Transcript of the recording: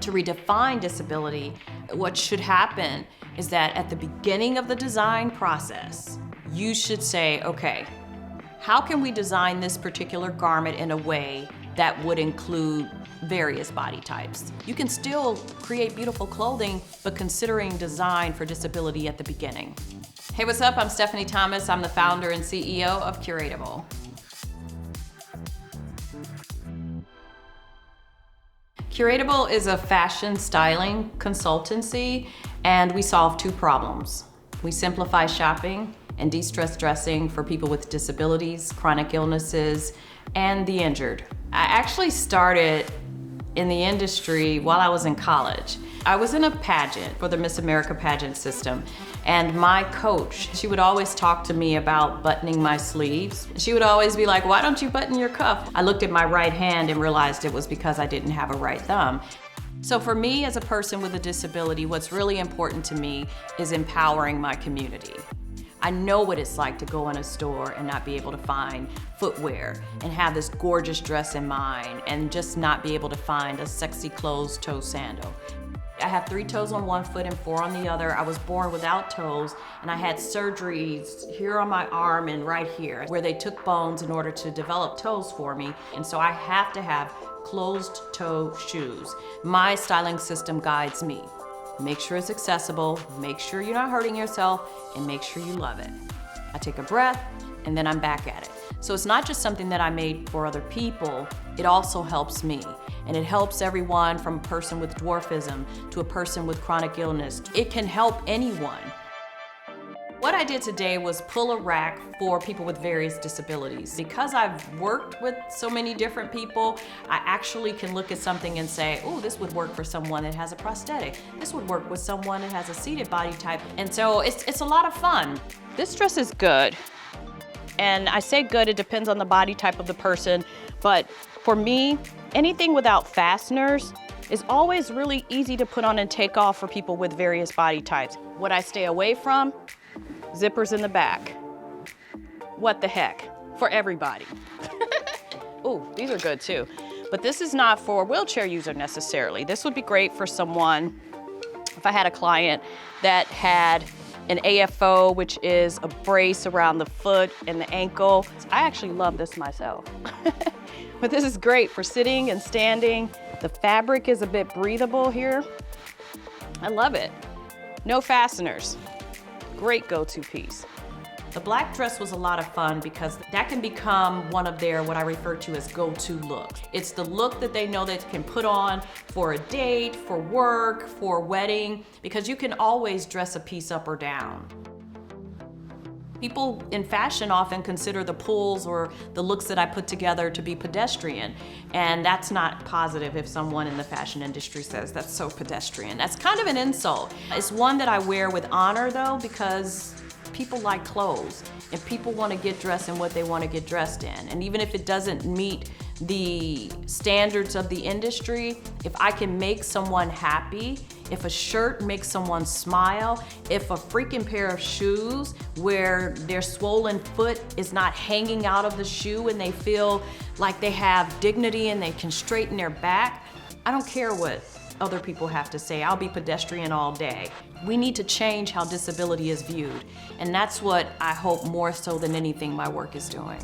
To redefine disability, what should happen is that at the beginning of the design process, you should say, okay, how can we design this particular garment in a way that would include various body types? You can still create beautiful clothing, but considering design for disability at the beginning. Hey, what's up? I'm Stephanie Thomas. I'm the founder and CEO of Curatable. Curatable is a fashion styling consultancy, and we solve two problems. We simplify shopping and de-stress dressing for people with disabilities, chronic illnesses, and the injured. I actually started in the industry while I was in college. I was in a pageant for the Miss America pageant system, and my coach, she would always talk to me about buttoning my sleeves. She would always be like, why don't you button your cuff? I looked at my right hand and realized it was because I didn't have a right thumb. So for me as a person with a disability, what's really important to me is empowering my community. I know what it's like to go in a store and not be able to find footwear and have this gorgeous dress in mind and just not be able to find a sexy closed-toe sandal. I have 3 toes on one foot and 4 on the other. I was born without toes, and I had surgeries here on my arm and right here where they took bones in order to develop toes for me. And so I have to have closed-toe shoes. My styling system guides me. Make sure it's accessible, make sure you're not hurting yourself, and make sure you love it. I take a breath, and then I'm back at it. So it's not just something that I made for other people, it also helps me. And it helps everyone from a person with dwarfism to a person with chronic illness. It can help anyone. What I did today was pull a rack for people with various disabilities. Because I've worked with so many different people, I actually can look at something and say, oh, this would work for someone that has a prosthetic. This would work with someone that has a seated body type. And so it's a lot of fun. This dress is good. And I say good, it depends on the body type of the person. But for me, anything without fasteners is always really easy to put on and take off for people with various body types. What I stay away from, zippers in the back. What the heck? For everybody. Ooh, these are good too. But this is not for a wheelchair user necessarily. This would be great for someone, if I had a client that had an AFO, which is a brace around the foot and the ankle. I actually love this myself. But this is great for sitting and standing. The fabric is a bit breathable here. I love it. No fasteners. Great go-to piece. The black dress was a lot of fun because that can become one of their, what I refer to as go-to looks. It's the look that they know they can put on for a date, for work, for a wedding, because you can always dress a piece up or down. People in fashion often consider the pulls or the looks that I put together to be pedestrian, and that's not positive if someone in the fashion industry says that's so pedestrian. That's kind of an insult. It's one that I wear with honor though, because people like clothes and people want to get dressed in what they want to get dressed in. And even if it doesn't meet the standards of the industry, if I can make someone happy, if a shirt makes someone smile, if a freaking pair of shoes where their swollen foot is not hanging out of the shoe and they feel like they have dignity and they can straighten their back, I don't care what other people have to say. I'll be pedestrian all day. We need to change how disability is viewed. And that's what I hope more so than anything my work is doing.